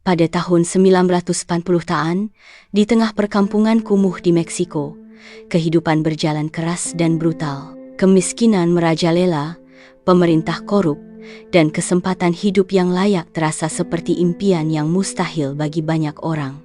Pada tahun 1940-an, di tengah perkampungan kumuh di Meksiko, kehidupan berjalan keras dan brutal. Kemiskinan merajalela, pemerintah korup, dan kesempatan hidup yang layak terasa seperti impian yang mustahil bagi banyak orang.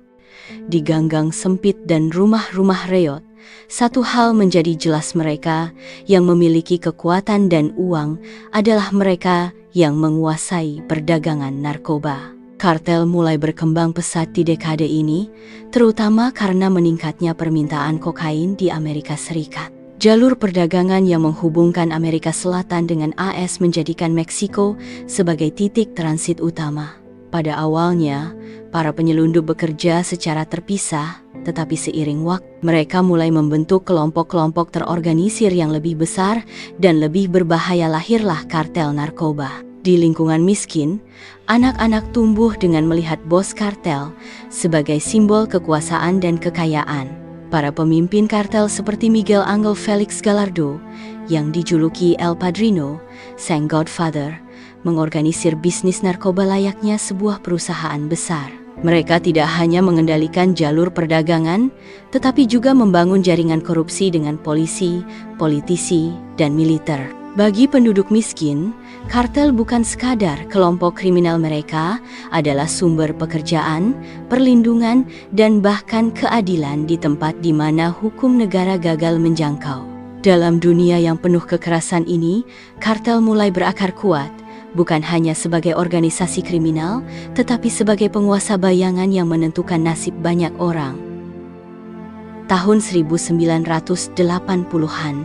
Di ganggang sempit dan rumah-rumah reot, satu hal menjadi jelas: mereka yang memiliki kekuatan dan uang adalah mereka yang menguasai perdagangan narkoba. Kartel mulai berkembang pesat di dekade ini, terutama karena meningkatnya permintaan kokain di Amerika Serikat. Jalur perdagangan yang menghubungkan Amerika Selatan dengan AS menjadikan Meksiko sebagai titik transit utama. Pada awalnya, para penyelundup bekerja secara terpisah, tetapi seiring waktu, mereka mulai membentuk kelompok-kelompok terorganisir yang lebih besar dan lebih berbahaya. Lahirlah kartel narkoba. Di lingkungan miskin, anak-anak tumbuh dengan melihat bos kartel sebagai simbol kekuasaan dan kekayaan. Para pemimpin kartel seperti Miguel Angel Felix Gallardo, yang dijuluki El Padrino, sang Godfather, mengorganisir bisnis narkoba layaknya sebuah perusahaan besar. Mereka tidak hanya mengendalikan jalur perdagangan, tetapi juga membangun jaringan korupsi dengan polisi, politisi, dan militer. Bagi penduduk miskin, kartel bukan sekadar kelompok kriminal. Mereka adalah sumber pekerjaan, perlindungan, dan bahkan keadilan di tempat di mana hukum negara gagal menjangkau. Dalam dunia yang penuh kekerasan ini, kartel mulai berakar kuat, bukan hanya sebagai organisasi kriminal, tetapi sebagai penguasa bayangan yang menentukan nasib banyak orang. Tahun 1980-an,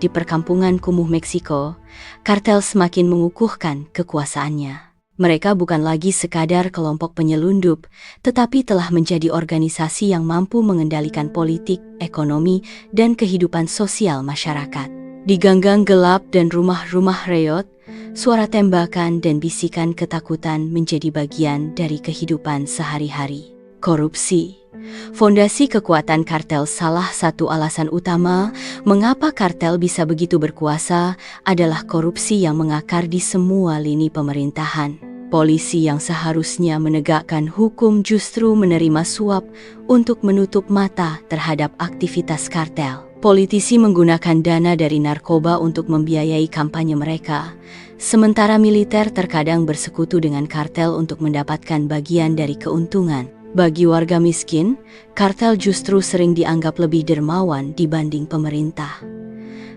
di perkampungan kumuh Meksiko, kartel semakin mengukuhkan kekuasaannya. Mereka bukan lagi sekadar kelompok penyelundup, tetapi telah menjadi organisasi yang mampu mengendalikan politik, ekonomi, dan kehidupan sosial masyarakat. Di ganggang gelap dan rumah-rumah reot, suara tembakan dan bisikan ketakutan menjadi bagian dari kehidupan sehari-hari. Korupsi, fondasi kekuatan kartel. Salah satu alasan utama mengapa kartel bisa begitu berkuasa adalah korupsi yang mengakar di semua lini pemerintahan. Polisi yang seharusnya menegakkan hukum justru menerima suap untuk menutup mata terhadap aktivitas kartel. Politisi menggunakan dana dari narkoba untuk membiayai kampanye mereka, sementara militer terkadang bersekutu dengan kartel untuk mendapatkan bagian dari keuntungan. Bagi warga miskin, kartel justru sering dianggap lebih dermawan dibanding pemerintah.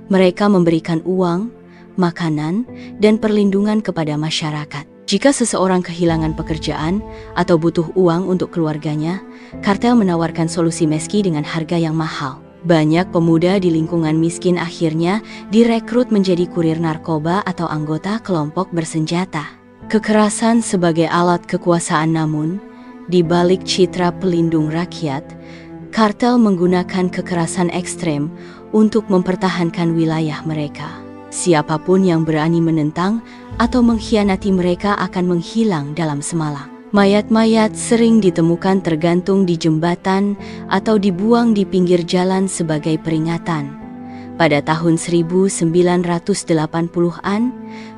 Mereka memberikan uang, makanan, dan perlindungan kepada masyarakat. Jika seseorang kehilangan pekerjaan atau butuh uang untuk keluarganya, kartel menawarkan solusi meski dengan harga yang mahal. Banyak pemuda di lingkungan miskin akhirnya direkrut menjadi kurir narkoba atau anggota kelompok bersenjata. Kekerasan sebagai alat kekuasaan. Namun, di balik citra pelindung rakyat, kartel menggunakan kekerasan ekstrem untuk mempertahankan wilayah mereka. Siapapun yang berani menentang atau mengkhianati mereka akan menghilang dalam semalam. Mayat-mayat sering ditemukan tergantung di jembatan atau dibuang di pinggir jalan sebagai peringatan. Pada tahun 1980-an,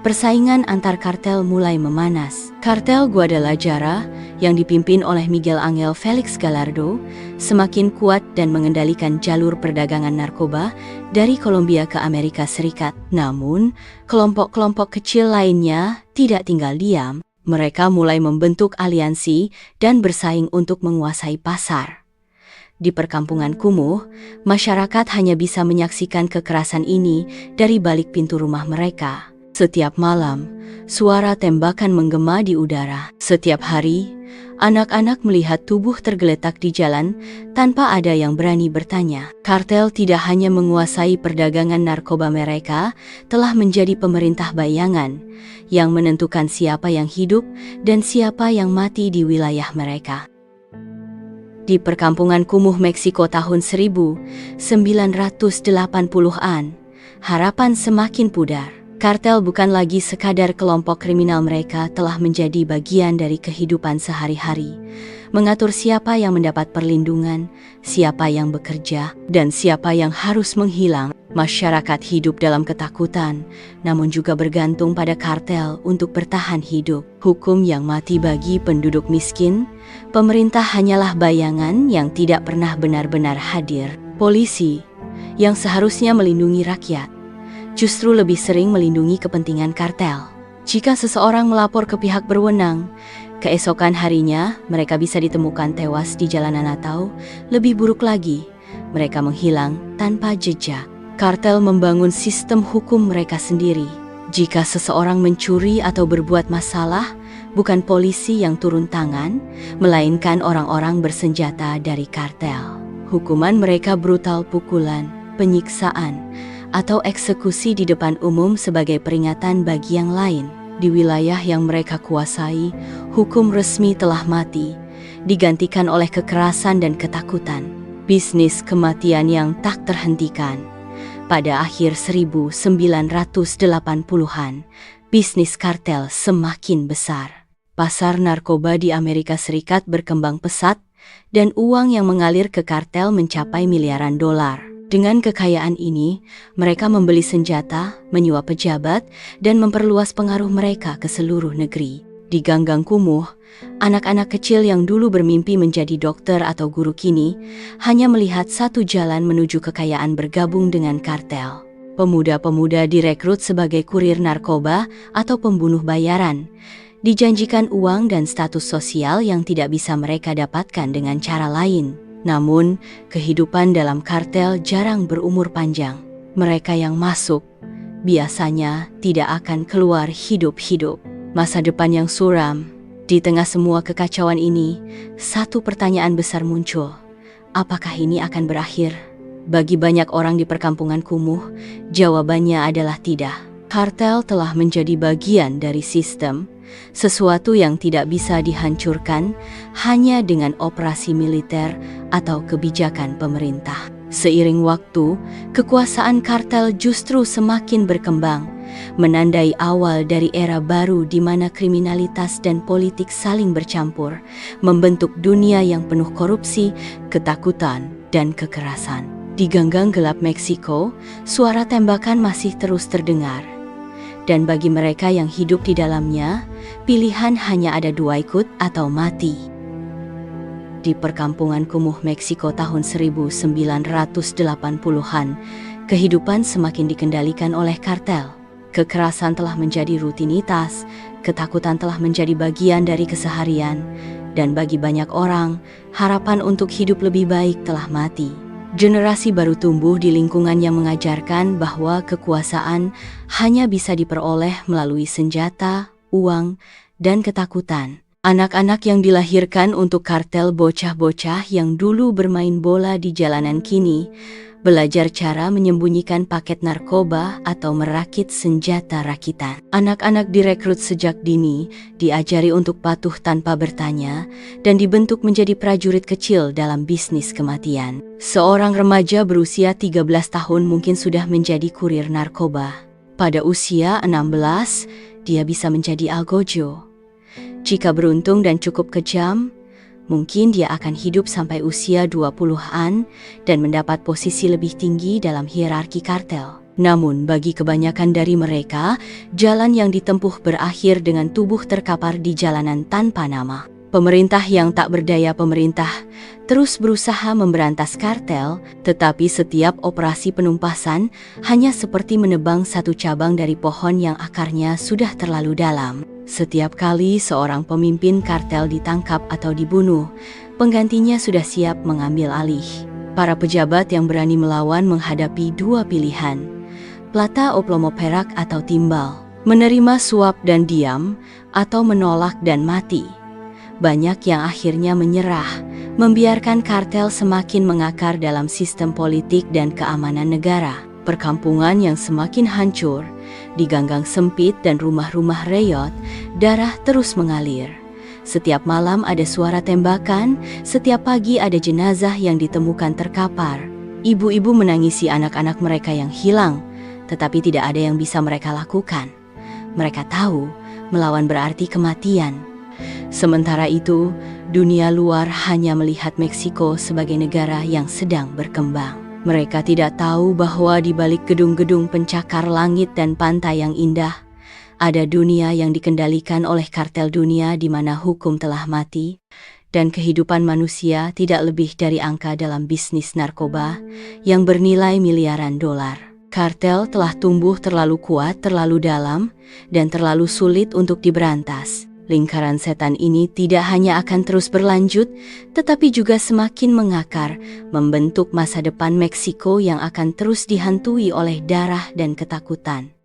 persaingan antar kartel mulai memanas. Kartel Guadalajara, yang dipimpin oleh Miguel Angel Felix Gallardo, semakin kuat dan mengendalikan jalur perdagangan narkoba dari Kolombia ke Amerika Serikat. Namun, kelompok-kelompok kecil lainnya tidak tinggal diam. Mereka mulai membentuk aliansi dan bersaing untuk menguasai pasar. Di perkampungan kumuh, masyarakat hanya bisa menyaksikan kekerasan ini dari balik pintu rumah mereka. Setiap malam, suara tembakan menggema di udara. Setiap hari, anak-anak melihat tubuh tergeletak di jalan tanpa ada yang berani bertanya. Kartel tidak hanya menguasai perdagangan narkoba, mereka telah menjadi pemerintah bayangan yang menentukan siapa yang hidup dan siapa yang mati di wilayah mereka. Di perkampungan kumuh Meksiko tahun 1980-an, harapan semakin pudar. Kartel bukan lagi sekadar kelompok kriminal, mereka telah menjadi bagian dari kehidupan sehari-hari. Mengatur siapa yang mendapat perlindungan, siapa yang bekerja, dan siapa yang harus menghilang. Masyarakat hidup dalam ketakutan, namun juga bergantung pada kartel untuk bertahan hidup. Hukum yang mati bagi penduduk miskin, pemerintah hanyalah bayangan yang tidak pernah benar-benar hadir. Polisi, yang seharusnya melindungi rakyat, justru lebih sering melindungi kepentingan kartel. Jika seseorang melapor ke pihak berwenang, keesokan harinya mereka bisa ditemukan tewas di jalanan atau, lebih buruk lagi, mereka menghilang tanpa jejak. Kartel membangun sistem hukum mereka sendiri. Jika seseorang mencuri atau berbuat masalah, bukan polisi yang turun tangan, melainkan orang-orang bersenjata dari kartel. Hukuman mereka brutal, pukulan, penyiksaan, atau eksekusi di depan umum sebagai peringatan bagi yang lain. Di wilayah yang mereka kuasai, hukum resmi telah mati, digantikan oleh kekerasan dan ketakutan. Bisnis kematian yang tak terhentikan. Pada akhir 1980-an, bisnis kartel semakin besar. Pasar narkoba di Amerika Serikat berkembang pesat, dan uang yang mengalir ke kartel mencapai miliaran dolar. Dengan kekayaan ini, mereka membeli senjata, menyuap pejabat, dan memperluas pengaruh mereka ke seluruh negeri. Di ganggang kumuh, anak-anak kecil yang dulu bermimpi menjadi dokter atau guru kini hanya melihat satu jalan menuju kekayaan bergabung dengan kartel. Pemuda-pemuda direkrut sebagai kurir narkoba atau pembunuh bayaran, dijanjikan uang dan status sosial yang tidak bisa mereka dapatkan dengan cara lain. Namun, kehidupan dalam kartel jarang berumur panjang. Mereka yang masuk biasanya tidak akan keluar hidup-hidup. Masa depan yang suram. Di tengah semua kekacauan ini, satu pertanyaan besar muncul. Apakah ini akan berakhir? Bagi banyak orang di perkampungan kumuh, jawabannya adalah tidak. Kartel telah menjadi bagian dari sistem, sesuatu yang tidak bisa dihancurkan hanya dengan operasi militer atau kebijakan pemerintah. Seiring waktu, kekuasaan kartel justru semakin berkembang, menandai awal dari era baru di mana kriminalitas dan politik saling bercampur, membentuk dunia yang penuh korupsi, ketakutan, dan kekerasan. Di ganggang gelap Meksiko, suara tembakan masih terus terdengar. Dan bagi mereka yang hidup di dalamnya, pilihan hanya ada dua, ikut atau mati. Di perkampungan kumuh Meksiko tahun 1980-an, kehidupan semakin dikendalikan oleh kartel. Kekerasan telah menjadi rutinitas, ketakutan telah menjadi bagian dari keseharian, dan bagi banyak orang, harapan untuk hidup lebih baik telah mati. Generasi baru tumbuh di lingkungan yang mengajarkan bahwa kekuasaan hanya bisa diperoleh melalui senjata, uang, dan ketakutan. Anak-anak yang dilahirkan untuk kartel, bocah-bocah yang dulu bermain bola di jalanan kini belajar cara menyembunyikan paket narkoba atau merakit senjata rakitan. Anak-anak direkrut sejak dini, diajari untuk patuh tanpa bertanya, dan dibentuk menjadi prajurit kecil dalam bisnis kematian. Seorang remaja berusia 13 tahun mungkin sudah menjadi kurir narkoba. Pada usia 16, dia bisa menjadi algojo. Jika beruntung dan cukup kejam, mungkin dia akan hidup sampai usia 20-an dan mendapat posisi lebih tinggi dalam hierarki kartel. Namun bagi kebanyakan dari mereka, jalan yang ditempuh berakhir dengan tubuh terkapar di jalanan tanpa nama. Pemerintah yang tak berdaya, pemerintah terus berusaha memberantas kartel, tetapi setiap operasi penumpasan hanya seperti menebang satu cabang dari pohon yang akarnya sudah terlalu dalam. Setiap kali seorang pemimpin kartel ditangkap atau dibunuh, penggantinya sudah siap mengambil alih. Para pejabat yang berani melawan menghadapi dua pilihan, plata o plomo, perak atau timbal, menerima suap dan diam, atau menolak dan mati. Banyak yang akhirnya menyerah, membiarkan kartel semakin mengakar dalam sistem politik dan keamanan negara. Perkampungan yang semakin hancur, di ganggang sempit dan rumah-rumah reot, darah terus mengalir. Setiap malam ada suara tembakan, setiap pagi ada jenazah yang ditemukan terkapar. Ibu-ibu menangisi anak-anak mereka yang hilang, tetapi tidak ada yang bisa mereka lakukan. Mereka tahu, melawan berarti kematian. Sementara itu, dunia luar hanya melihat Meksiko sebagai negara yang sedang berkembang. Mereka tidak tahu bahwa di balik gedung-gedung pencakar langit dan pantai yang indah, ada dunia yang dikendalikan oleh kartel dunia di mana hukum telah mati, dan kehidupan manusia tidak lebih dari angka dalam bisnis narkoba yang bernilai miliaran dolar. Kartel telah tumbuh terlalu kuat, terlalu dalam, dan terlalu sulit untuk diberantas. Lingkaran setan ini tidak hanya akan terus berlanjut, tetapi juga semakin mengakar, membentuk masa depan Meksiko yang akan terus dihantui oleh darah dan ketakutan.